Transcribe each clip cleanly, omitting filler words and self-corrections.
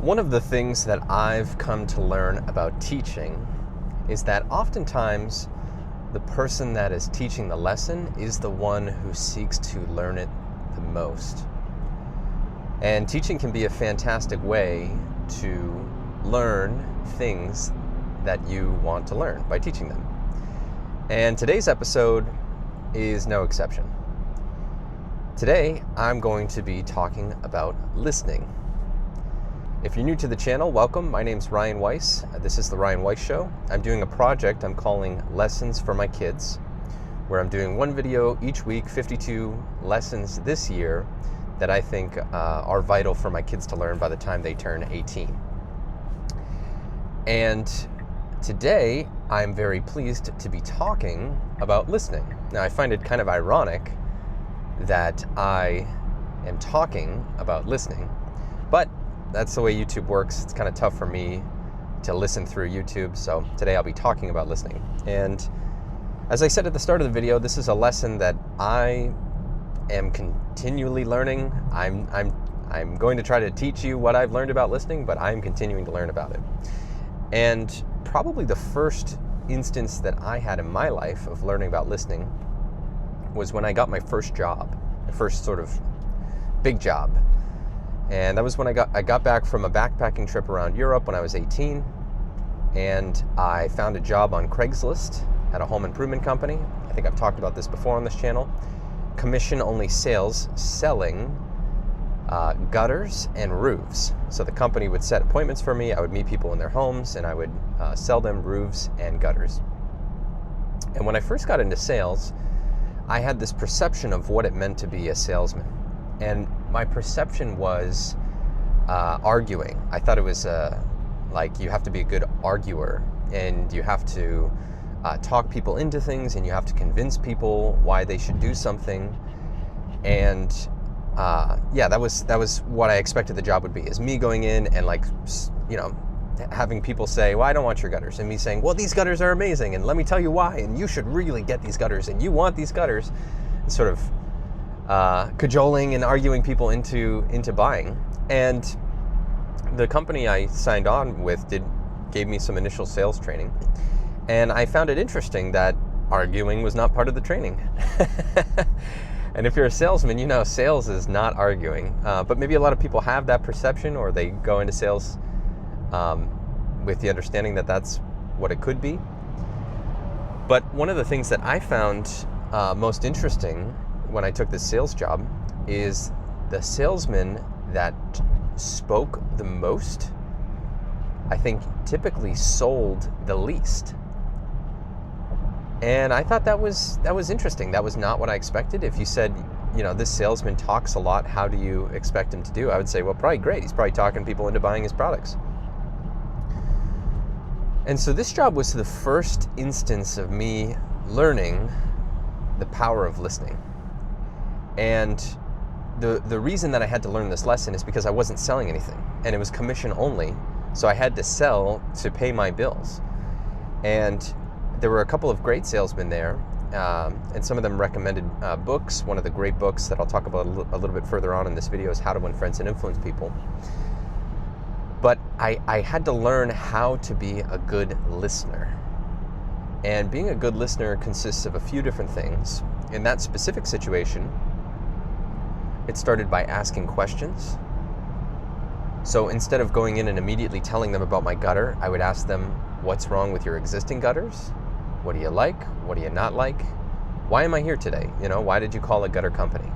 One of the things that I've come to learn about teaching is that oftentimes the person that is teaching the lesson is the one who seeks to learn it the most. And teaching can be a fantastic way to learn things that you want to learn by teaching them. And today's episode is no exception. Today, I'm going to be talking about listening. If you're new to the channel, welcome. My name's Ryan Weiss. This is The Ryan Weiss Show. I'm doing a project I'm calling Lessons for My Kids, where I'm doing one video each week, 52 lessons this year that I think are vital for my kids to learn by the time they turn 18. And today, I'm very pleased to be talking about listening. Now, I find it kind of ironic that I am talking about listening, but that's the way YouTube works. It's kind of tough for me to listen through YouTube, so today I'll be talking about listening. And as I said at the start of the video, this is a lesson that I am continually learning. I'm going to try to teach you what I've learned about listening, but I'm continuing to learn about it. And probably the first instance that I had in my life of learning about listening was when I got my first job, my first sort of big job. And that was when I got back from a backpacking trip around Europe when I was 18, and I found a job on Craigslist at a home improvement company. I think I've talked about this before on this channel. Commission-only sales, selling gutters and roofs. So the company would set appointments for me, I would meet people in their homes, and I would sell them roofs and gutters. And when I first got into sales, I had this perception of what it meant to be a salesman. And my perception was arguing. I thought it was like you have to be a good arguer, and you have to talk people into things, and you have to convince people why they should do something. And that was what I expected the job would be, is me going in and having people say, well, I don't want your gutters, and me saying, well, these gutters are amazing, and let me tell you why, and you should really get these gutters, and you want these gutters, and sort of cajoling and arguing people into buying. And the company I signed on with gave me some initial sales training, and I found it interesting that arguing was not part of the training. And if you're a salesman, you know sales is not arguing, but maybe a lot of people have that perception, or they go into sales with the understanding that that's what it could be. But one of the things that I found most interesting when I took this sales job is the salesman that spoke the most, I think, typically sold the least. And I thought that was interesting. That was not what I expected. If you said, this salesman talks a lot, how do you expect him to do? I would say, well, probably great. He's probably talking people into buying his products. And so this job was the first instance of me learning the power of listening. And the reason that I had to learn this lesson is because I wasn't selling anything, and it was commission only, so I had to sell to pay my bills. And there were a couple of great salesmen there, and some of them recommended books. One of the great books that I'll talk about a little bit further on in this video is How to Win Friends and Influence People. But I had to learn how to be a good listener. And being a good listener consists of a few different things. In that specific situation, it started by asking questions. So instead of going in and immediately telling them about my gutter, I would ask them, what's wrong with your existing gutters? What do you like? What do you not like? Why am I here today? Why did you call a gutter company?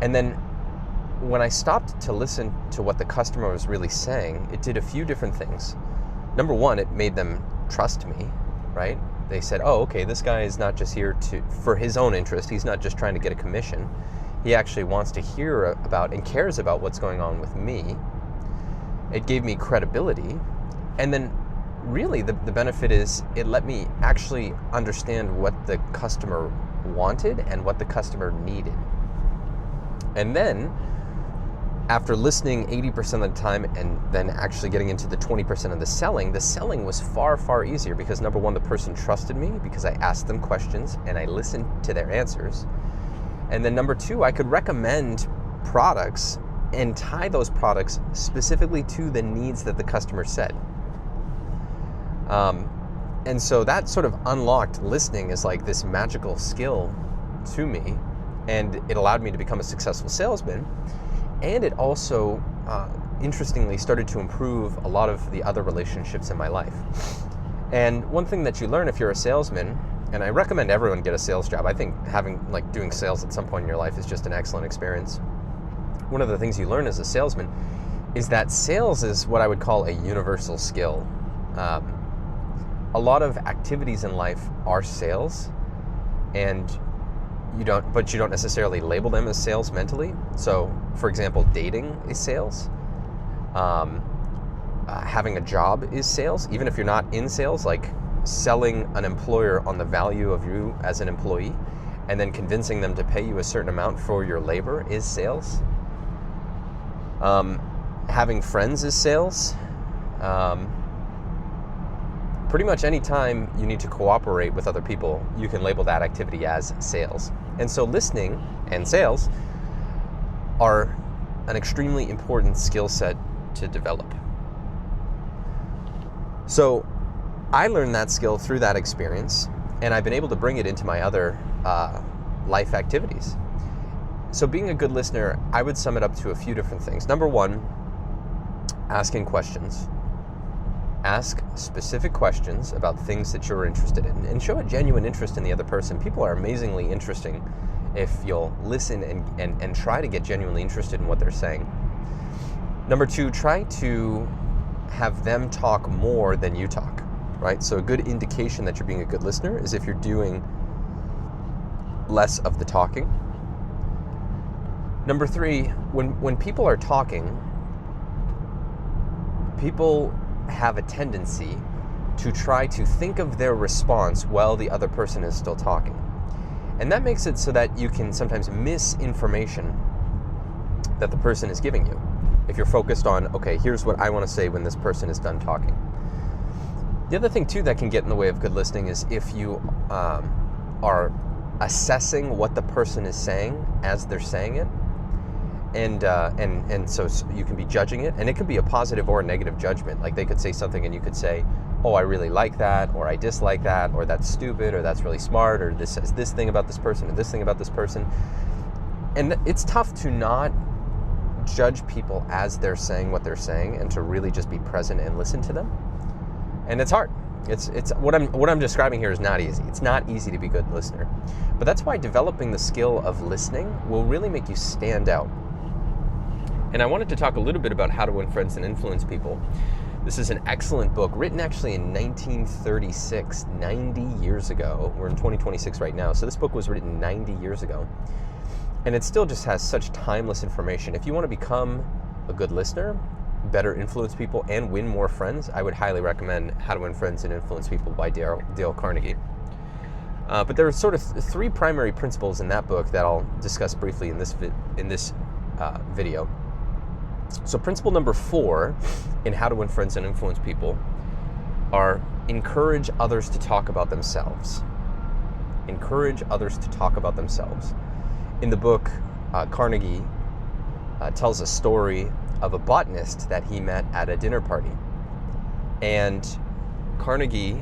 And then when I stopped to listen to what the customer was really saying, it did a few different things. Number one, it made them trust me, right? They said, oh, okay, this guy is not just here for his own interest. He's not just trying to get a commission. He actually wants to hear about and cares about what's going on with me. It gave me credibility. And then really the benefit is it let me actually understand what the customer wanted and what the customer needed. And then after listening 80% of the time and then actually getting into the 20% of the selling was far, far easier because number one, the person trusted me because I asked them questions and I listened to their answers. And then number two, I could recommend products and tie those products specifically to the needs that the customer said. And so that sort of unlocked listening as like this magical skill to me, and it allowed me to become a successful salesman. And it also, interestingly, started to improve a lot of the other relationships in my life. And one thing that you learn if you're a salesman, and I recommend everyone get a sales job. I think doing sales at some point in your life is just an excellent experience. One of the things you learn as a salesman is that sales is what I would call a universal skill. A lot of activities in life are sales, and you don't necessarily label them as sales mentally. So, for example, dating is sales. Having a job is sales, even if you're not in sales, like selling an employer on the value of you as an employee and then convincing them to pay you a certain amount for your labor is sales. Having friends is sales. Pretty much any time you need to cooperate with other people, you can label that activity as sales. And so listening and sales are an extremely important skill set to develop. So I learned that skill through that experience, and I've been able to bring it into my other life activities. So being a good listener, I would sum it up to a few different things. Number one, asking questions. Ask specific questions about things that you're interested in, and show a genuine interest in the other person. People are amazingly interesting if you'll listen and try to get genuinely interested in what they're saying. Number two, try to have them talk more than you talk, right? So a good indication that you're being a good listener is if you're doing less of the talking. Number three, when people are talking, people have a tendency to try to think of their response while the other person is still talking. And that makes it so that you can sometimes miss information that the person is giving you. If you're focused on, okay, here's what I want to say when this person is done talking. The other thing too that can get in the way of good listening is if you are assessing what the person is saying as they're saying it. And so you can be judging it, and it could be a positive or a negative judgment. Like they could say something and you could say, oh, I really like that, or I dislike that, or that's stupid, or that's really smart, or this says this thing about this person, or this thing about this person. And it's tough to not judge people as they're saying what they're saying and to really just be present and listen to them. And it's hard. It's what I'm describing here is not easy. It's not easy to be a good listener. But that's why developing the skill of listening will really make you stand out. And I wanted to talk a little bit about How to Win Friends and Influence People. This is an excellent book, written actually in 1936, 90 years ago. We're in 2026 right now, so this book was written 90 years ago. And it still just has such timeless information. If you want to become a good listener, better influence people, and win more friends, I would highly recommend How to Win Friends and Influence People by Dale Carnegie. But there are sort of three primary principles in that book that I'll discuss briefly in this video. So principle number 4 in How to Win Friends and Influence People are encourage others to talk about themselves. Encourage others to talk about themselves. In the book, Carnegie tells a story of a botanist that he met at a dinner party. And Carnegie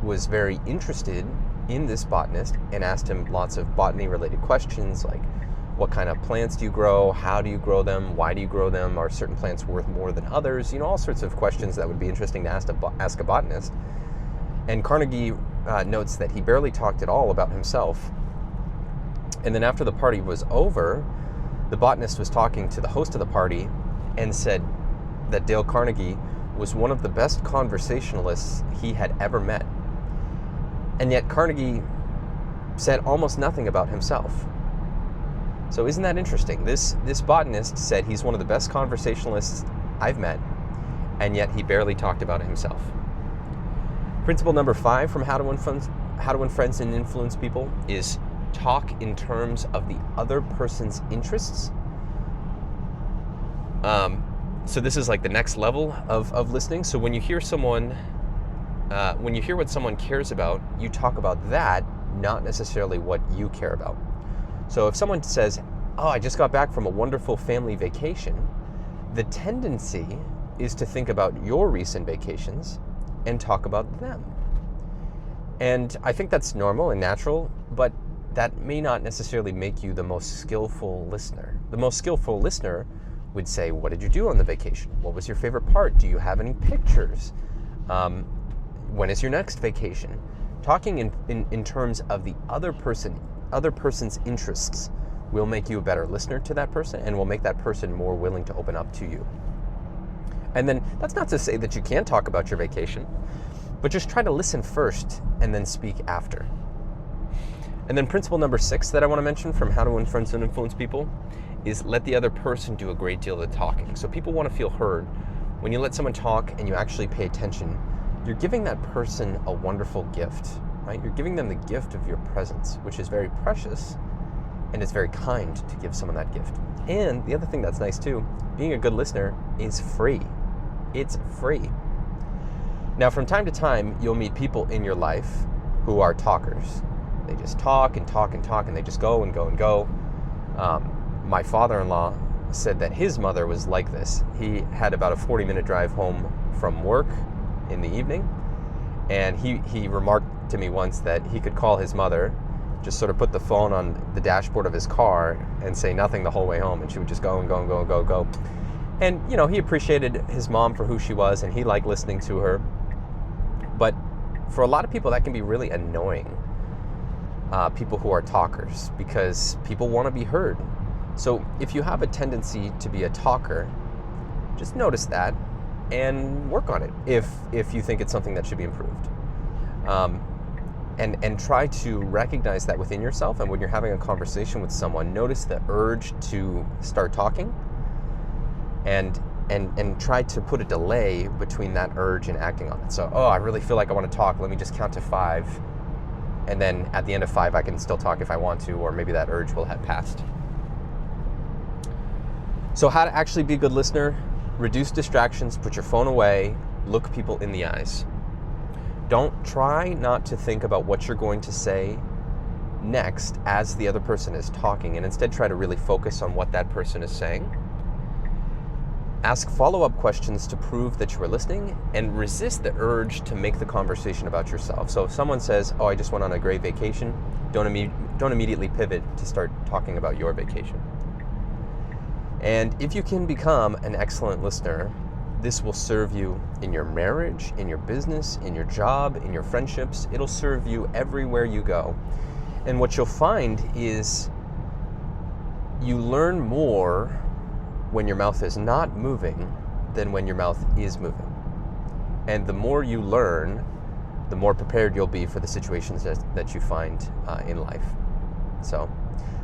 was very interested in this botanist and asked him lots of botany-related questions like, what kind of plants do you grow? How do you grow them? Why do you grow them? Are certain plants worth more than others? You know, all sorts of questions that would be interesting to ask a botanist. And Carnegie notes that he barely talked at all about himself. And then after the party was over, the botanist was talking to the host of the party and said that Dale Carnegie was one of the best conversationalists he had ever met. And yet Carnegie said almost nothing about himself. So isn't that interesting? This botanist said he's one of the best conversationalists I've met, and yet he barely talked about himself. Principle number 5 from How to Win Friends and Influence People is talk in terms of the other person's interests. So this is like the next level of listening. So when you hear what someone cares about, you talk about that, not necessarily what you care about. So if someone says, oh, I just got back from a wonderful family vacation, the tendency is to think about your recent vacations and talk about them. And I think that's normal and natural, but that may not necessarily make you the most skillful listener. The most skillful listener would say, what did you do on the vacation? What was your favorite part? Do you have any pictures? When is your next vacation? Talking in terms of the other person's interests will make you a better listener to that person and will make that person more willing to open up to you. And then that's not to say that you can't talk about your vacation, but just try to listen first and then speak after. And then principle number 6 that I want to mention from How to Influence and Influence People is let the other person do a great deal of the talking. So people want to feel heard. When you let someone talk and you actually pay attention, you're giving that person a wonderful gift, right? You're giving them the gift of your presence, which is very precious, and it's very kind to give someone that gift. And the other thing that's nice too, being a good listener is free. It's free. Now, from time to time, you'll meet people in your life who are talkers. They just talk and talk and talk, and they just go and go and go. My father-in-law said that his mother was like this. He had about a 40-minute drive home from work in the evening, and he remarked to me once that he could call his mother, just sort of put the phone on the dashboard of his car and say nothing the whole way home, and she would just go and go and go and go and go. And, you know, he appreciated his mom for who she was, and he liked listening to her. But for a lot of people, that can be really annoying, people who are talkers, because people want to be heard. So if you have a tendency to be a talker, just notice that and work on it if you think it's something that should be improved. And try to recognize that within yourself, and when you're having a conversation with someone, notice the urge to start talking and try to put a delay between that urge and acting on it. So, oh, I really feel like I want to talk. Let me just count to 5. And then at the end of 5, I can still talk if I want to, or maybe that urge will have passed. So how to actually be a good listener: reduce distractions, put your phone away, look people in the eyes. Don't try not to think about what you're going to say next as the other person is talking, and instead try to really focus on what that person is saying. Ask follow-up questions to prove that you are listening, and resist the urge to make the conversation about yourself. So if someone says, oh, I just went on a great vacation, don't immediately pivot to start talking about your vacation. And if you can become an excellent listener, this will serve you in your marriage, in your business, in your job, in your friendships. It'll serve you everywhere you go. And what you'll find is you learn more when your mouth is not moving than when your mouth is moving. And the more you learn, the more prepared you'll be for the situations that you find in life. So,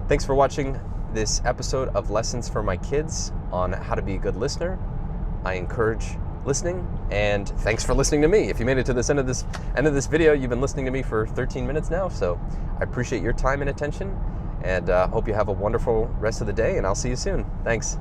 thanks for watching this episode of Lessons for My Kids on how to be a good listener. I encourage listening, and thanks for listening to me. If you made it to this end of this video, you've been listening to me for 13 minutes now, so I appreciate your time and attention, and hope you have a wonderful rest of the day, and I'll see you soon. Thanks.